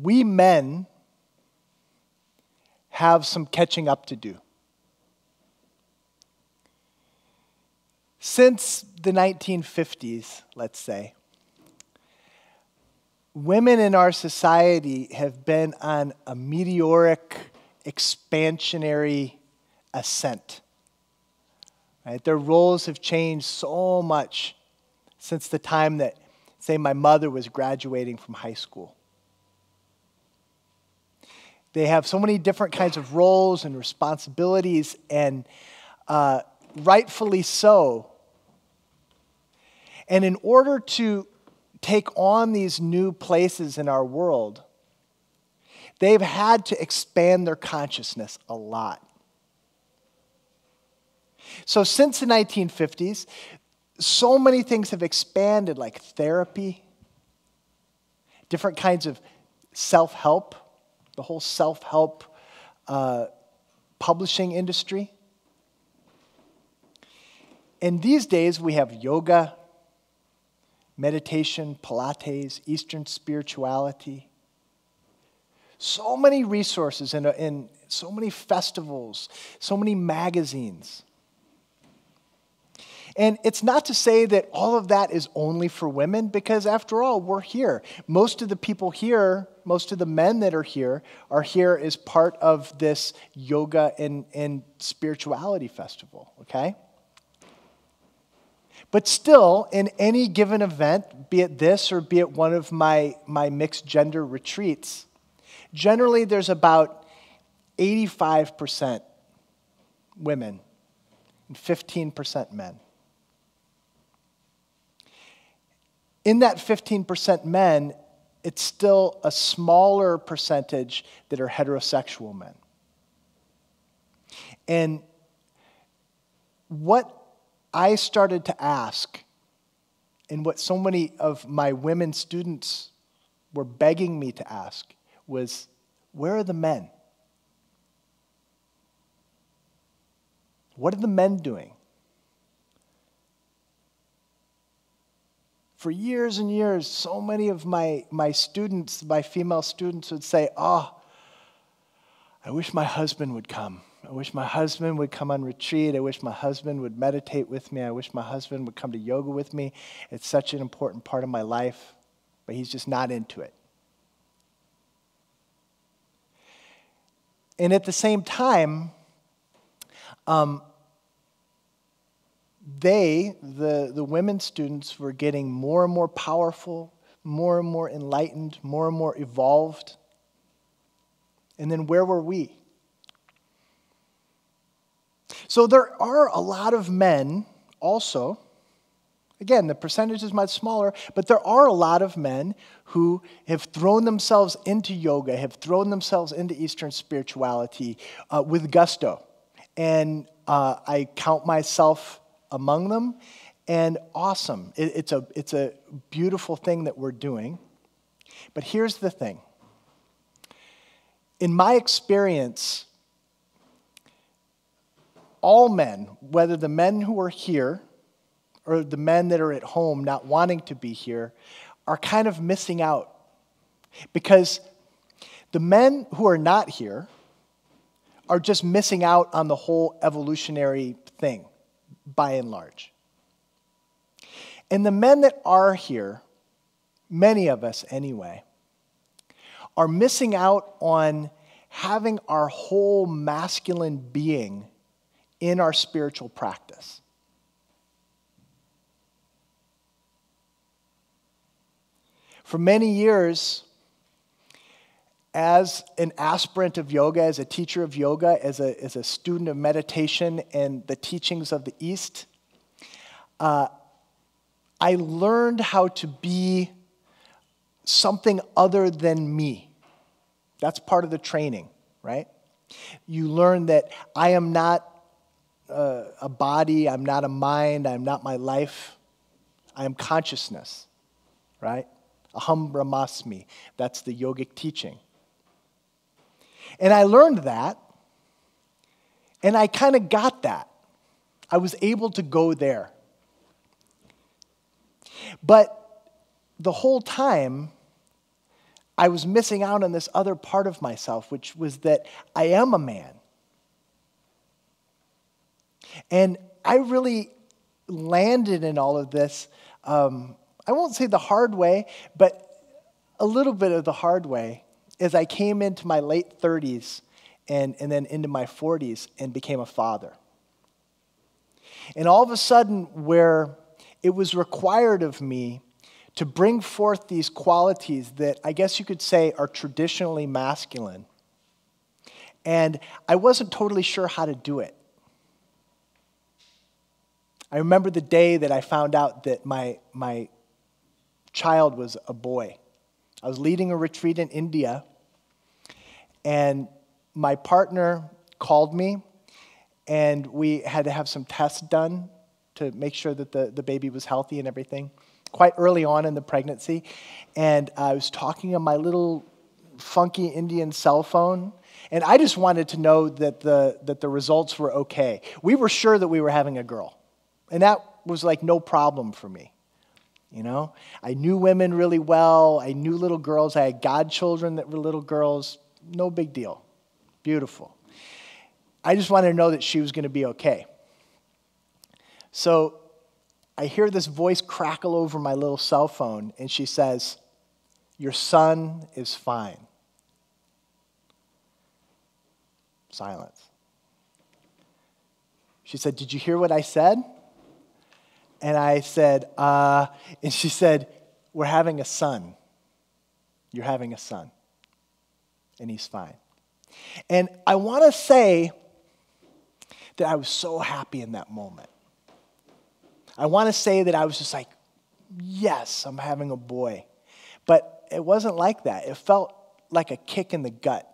we men have some catching up to do. Since the 1950s, let's say, women in our society have been on a meteoric, expansionary ascent. Right? Their roles have changed so much since the time that, say, my mother was graduating from high school. They have so many different kinds of roles and responsibilities, and rightfully so. And in order to take on these new places in our world, they've had to expand their consciousness a lot. So since the 1950s, so many things have expanded, like therapy, different kinds of self-help, the whole self-help publishing industry. And these days we have yoga, meditation, Pilates, Eastern spirituality. So many resources and so many festivals, so many magazines. And it's not to say that all of that is only for women, because after all, we're here. Most of the people here, most of the men that are here as part of this yoga and spirituality festival, okay? But still, in any given event, be it this or be it one of my mixed gender retreats, generally there's about 85% women and 15% men. In that 15% men, it's still a smaller percentage that are heterosexual men. And what I started to ask, and what so many of my women students were begging me to ask, was, where are the men? What are the men doing? For years and years, so many of my students, my female students, would say, oh, I wish my husband would come. I wish my husband would come on retreat. I wish my husband would meditate with me. I wish my husband would come to yoga with me. It's such an important part of my life, but he's just not into it. And at the same time, the women students, were getting more and more powerful, more and more enlightened, more and more evolved. And then where were we? So there are a lot of men also. Again, the percentage is much smaller, but there are a lot of men who have thrown themselves into yoga, have thrown themselves into Eastern spirituality with gusto. And I count myself among them, and awesome. It's a beautiful thing that we're doing. But here's the thing. In my experience, all men, whether the men who are here or the men that are at home not wanting to be here, are kind of missing out. Because the men who are not here are just missing out on the whole evolutionary thing, by and large. And the men that are here, many of us anyway, are missing out on having our whole masculine being in our spiritual practice. For many years, as an aspirant of yoga, as a teacher of yoga, as a student of meditation and the teachings of the East, I learned how to be something other than me. That's part of the training, right? You learn that I am not a body, I'm not a mind, I'm not my life. I am consciousness, right? Aham Brahmasmi. That's the yogic teaching. And I learned that, and I kind of got that. I was able to go there. But the whole time, I was missing out on this other part of myself, which was that I am a man. And I really landed in all of this, I won't say the hard way, but a little bit of the hard way as I came into my late 30s and then into my 40s and became a father. And all of a sudden, where it was required of me to bring forth these qualities that I guess you could say are traditionally masculine, and I wasn't totally sure how to do it. I remember the day that I found out that my child was a boy. I was leading a retreat in India, and my partner called me, and we had to have some tests done to make sure that the baby was healthy and everything, quite early on in the pregnancy. And I was talking on my little funky Indian cell phone, and I just wanted to know that the results were okay. We were sure that we were having a girl, and that was like no problem for me. You know, I knew women really well. I knew little girls. I had godchildren that were little girls. No big deal. Beautiful. I just wanted to know that she was going to be okay. So I hear this voice crackle over my little cell phone, and she says, "Your son is fine." Silence. She said, "Did you hear what I said?" And I said, and she said, "We're having a son. You're having a son. And he's fine." And I want to say that I was so happy in that moment. I want to say that I was just like, yes, I'm having a boy. But it wasn't like that. It felt like a kick in the gut.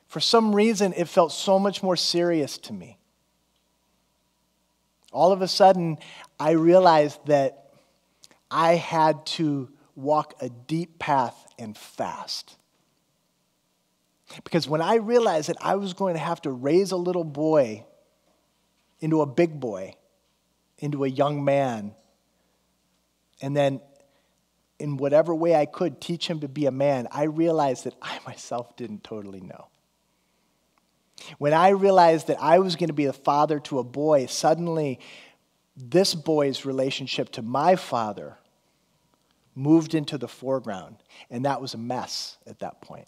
For some reason, it felt so much more serious to me. All of a sudden, I realized that I had to walk a deep path and fast. Because when I realized that I was going to have to raise a little boy into a big boy, into a young man, and then in whatever way I could teach him to be a man, I realized that I myself didn't totally know. When I realized that I was going to be the father to a boy, suddenly this boy's relationship to my father moved into the foreground, and that was a mess at that point.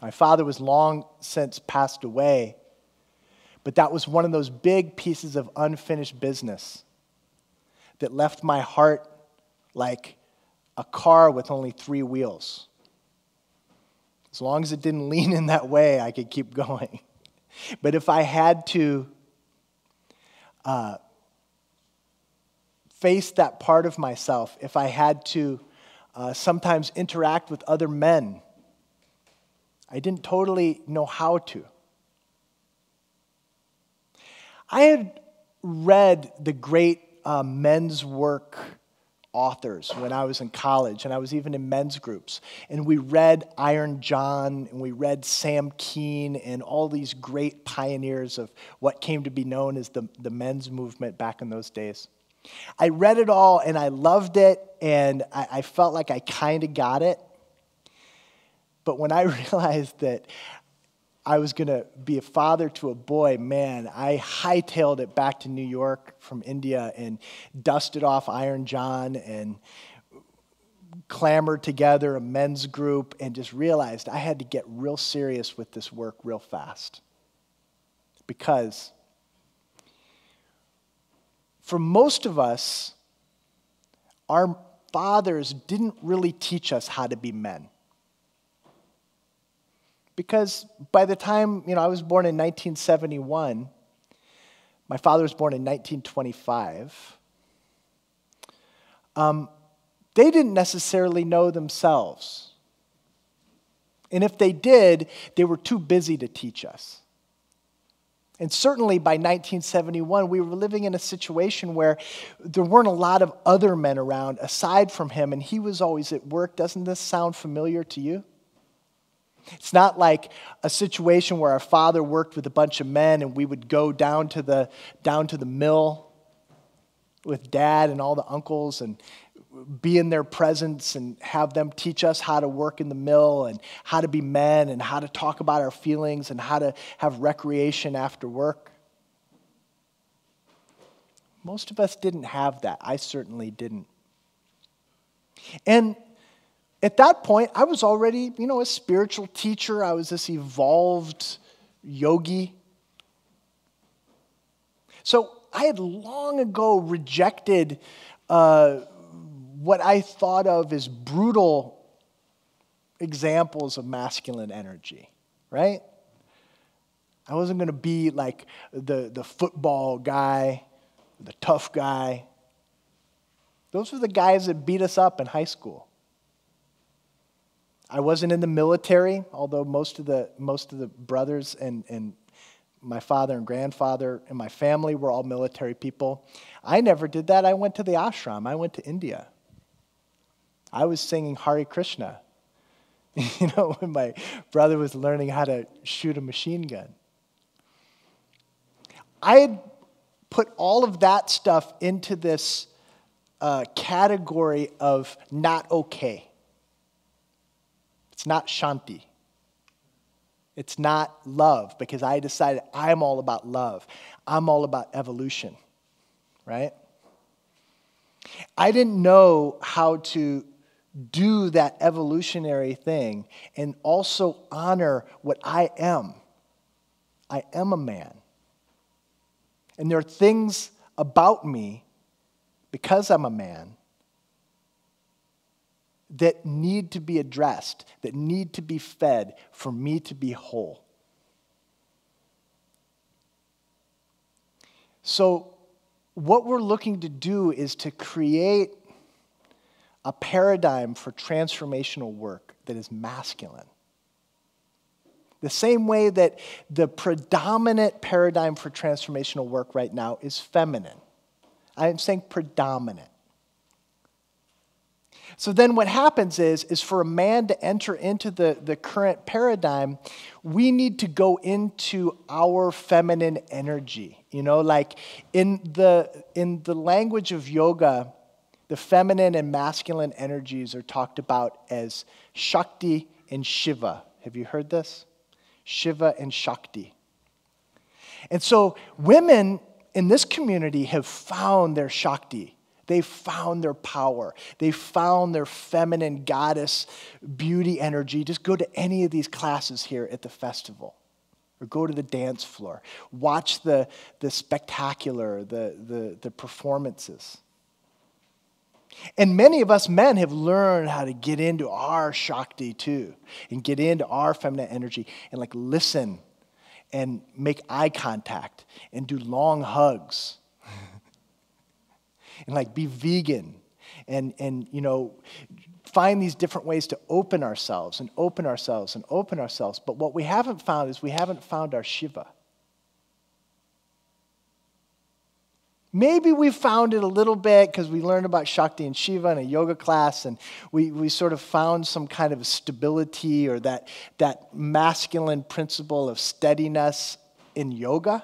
My father was long since passed away, but that was one of those big pieces of unfinished business that left my heart like a car with only 3 wheels. As long as it didn't lean in that way, I could keep going. But if I had to face that part of myself, if I had to sometimes interact with other men, I didn't totally know how to. I had read the great men's work authors when I was in college, and I was even in men's groups. And we read Iron John, and we read Sam Keen, and all these great pioneers of what came to be known as the men's movement back in those days. I read it all, and I loved it, and I felt like I kind of got it. But when I realized that I was going to be a father to a boy, man, I hightailed it back to New York from India and dusted off Iron John and clamored together a men's group and just realized I had to get real serious with this work real fast. Because for most of us, our fathers didn't really teach us how to be men. Because by the time, I was born in 1971, my father was born in 1925, they didn't necessarily know themselves. And if they did, they were too busy to teach us. And certainly by 1971, we were living in a situation where there weren't a lot of other men around aside from him, and he was always at work. Doesn't this sound familiar to you? It's not like a situation where our father worked with a bunch of men and we would go down to the mill with dad and all the uncles and be in their presence and have them teach us how to work in the mill and how to be men and how to talk about our feelings and how to have recreation after work. Most of us didn't have that. I certainly didn't. And at that point, I was already, a spiritual teacher. I was this evolved yogi. So I had long ago rejected what I thought of as brutal examples of masculine energy, right? I wasn't going to be like the football guy, the tough guy. Those were the guys that beat us up in high school. I wasn't in the military, although most of the brothers and my father and grandfather and my family were all military people. I never did that. I went to the ashram. I went to India. I was singing Hare Krishna, when my brother was learning how to shoot a machine gun. I had put all of that stuff into this category of not okay. It's not shanti. It's not love, because I decided I'm all about love. I'm all about evolution, right? I didn't know how to do that evolutionary thing and also honor what I am. I am a man. And there are things about me, because I'm a man, that need to be addressed, that need to be fed for me to be whole. So what we're looking to do is to create a paradigm for transformational work that is masculine. The same way that the predominant paradigm for transformational work right now is feminine. I'm saying predominant. So then what happens is for a man to enter into the current paradigm, we need to go into our feminine energy. Like in the language of yoga, the feminine and masculine energies are talked about as Shakti and Shiva. Have you heard this? Shiva and Shakti. And so women in this community have found their Shakti. They've found their power. They've found their feminine goddess beauty energy. Just go to any of these classes here at the festival, or go to the dance floor. Watch the spectacular, the performances. And many of us men have learned how to get into our Shakti too, and get into our feminine energy, and listen and make eye contact and do long hugs. And be vegan and find these different ways to open ourselves and open ourselves and open ourselves. But what we haven't found is we haven't found our Shiva. Maybe we found it a little bit because we learned about Shakti and Shiva in a yoga class, and we sort of found some kind of stability or that masculine principle of steadiness in yoga.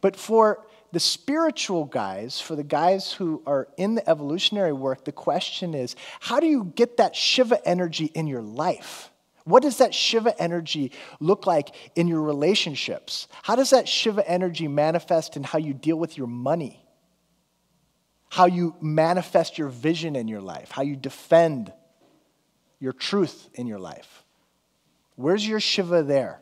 But for the spiritual guys, for the guys who are in the evolutionary work, the question is, how do you get that Shiva energy in your life? What does that Shiva energy look like in your relationships? How does that Shiva energy manifest in how you deal with your money? How you manifest your vision in your life? How you defend your truth in your life? Where's your Shiva there?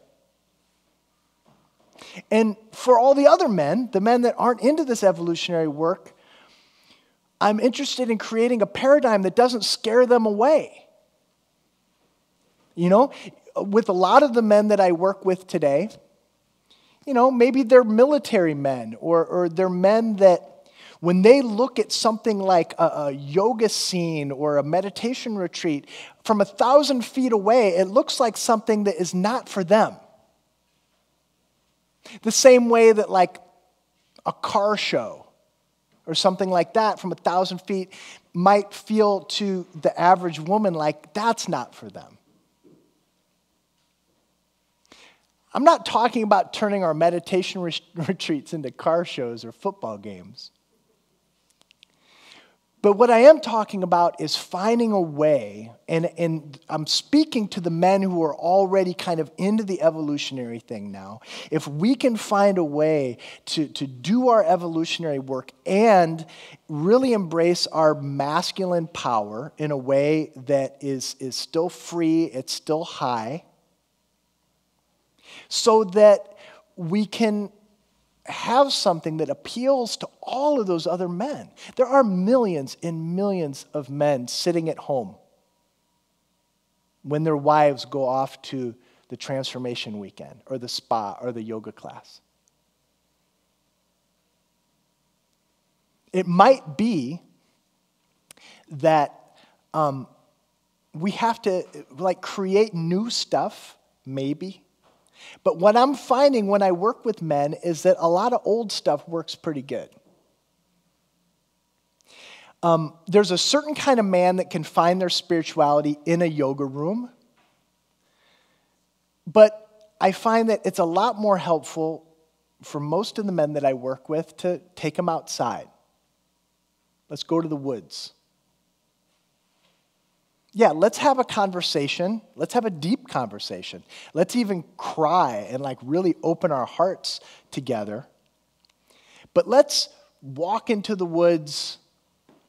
And for all the other men, the men that aren't into this evolutionary work, I'm interested in creating a paradigm that doesn't scare them away. With a lot of the men that I work with today, maybe they're military men or they're men that when they look at something like a yoga scene or a meditation retreat, from 1,000 feet away, it looks like something that is not for them. The same way that a car show or something like that from 1,000 feet might feel to the average woman like that's not for them. I'm not talking about turning our meditation retreats into car shows or football games. But what I am talking about is finding a way, and I'm speaking to the men who are already kind of into the evolutionary thing now. If we can find a way to do our evolutionary work and really embrace our masculine power in a way that is still free, it's still high, so that we can have something that appeals to all of those other men. There are millions and millions of men sitting at home when their wives go off to the transformation weekend or the spa or the yoga class. It might be that we have to create new stuff, maybe. But what I'm finding when I work with men is that a lot of old stuff works pretty good. There's a certain kind of man that can find their spirituality in a yoga room. But I find that it's a lot more helpful for most of the men that I work with to take them outside. Let's go to the woods. Yeah, let's have a conversation. Let's have a deep conversation. Let's even cry and really open our hearts together. But let's walk into the woods,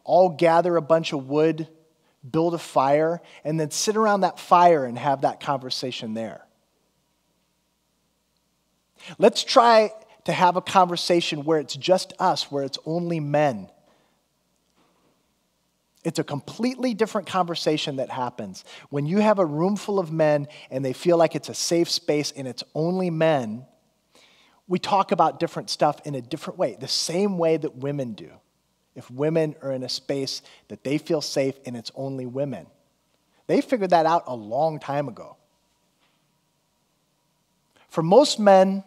all gather a bunch of wood, build a fire, and then sit around that fire and have that conversation there. Let's try to have a conversation where it's just us, where it's only men. It's a completely different conversation that happens. When you have a room full of men and they feel like it's a safe space and it's only men, we talk about different stuff in a different way, the same way that women do. If women are in a space that they feel safe and it's only women. They figured that out a long time ago. For most men,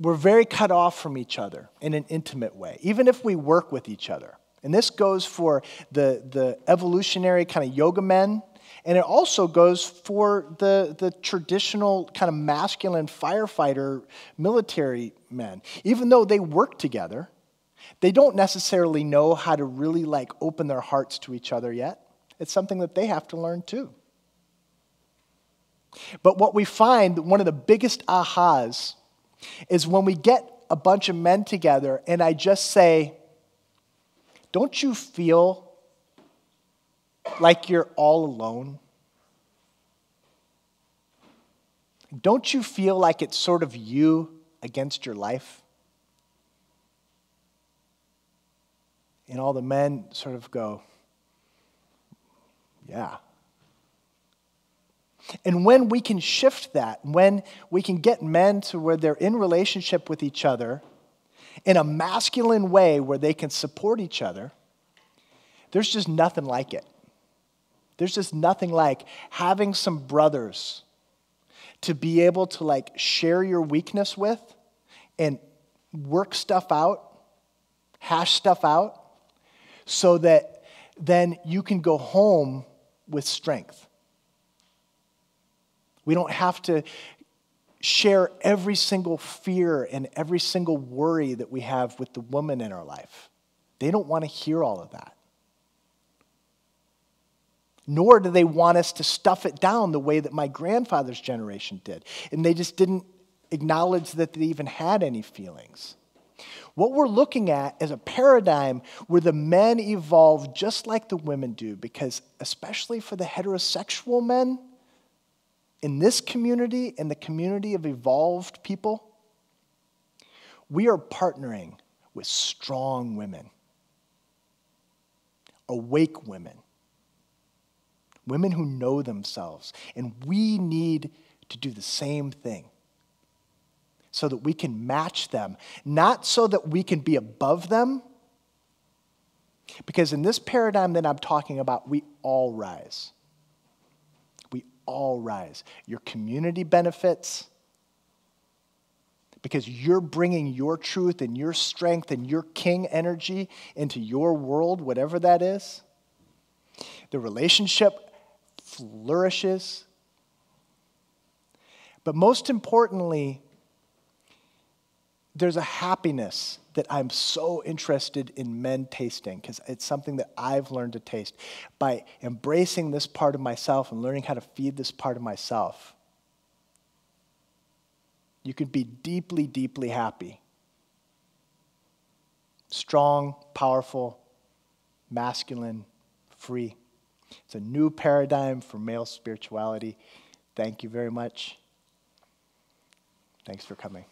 we're very cut off from each other in an intimate way, even if we work with each other. And this goes for the evolutionary kind of yoga men, and it also goes for the traditional kind of masculine firefighter military men. Even though they work together, they don't necessarily know how to really open their hearts to each other yet. It's something that they have to learn too. But what we find, one of the biggest ahas, is when we get a bunch of men together and I just say, don't you feel like you're all alone? Don't you feel like it's sort of you against your life? And all the men sort of go, yeah. And when we can shift that, when we can get men to where they're in relationship with each other in a masculine way where they can support each other, there's just nothing like it. There's just nothing like having some brothers to be able to share your weakness with and work stuff out, hash stuff out, so that then you can go home with strength. We don't have to share every single fear and every single worry that we have with the woman in our life. They don't want to hear all of that. Nor do they want us to stuff it down the way that my grandfather's generation did. And they just didn't acknowledge that they even had any feelings. What we're looking at is a paradigm where the men evolve just like the women do, because especially for the heterosexual men, in this community, in the community of evolved people, we are partnering with strong women, awake women, women who know themselves. And we need to do the same thing so that we can match them, not so that we can be above them, because in this paradigm that I'm talking about, we all rise. All rise. Your community benefits because you're bringing your truth and your strength and your king energy into your world, whatever that is. The relationship flourishes. But most importantly, there's a happiness that I'm so interested in men tasting, because it's something that I've learned to taste. By embracing this part of myself and learning how to feed this part of myself, you could be deeply, deeply happy. Strong, powerful, masculine, free. It's a new paradigm for male spirituality. Thank you very much. Thanks for coming.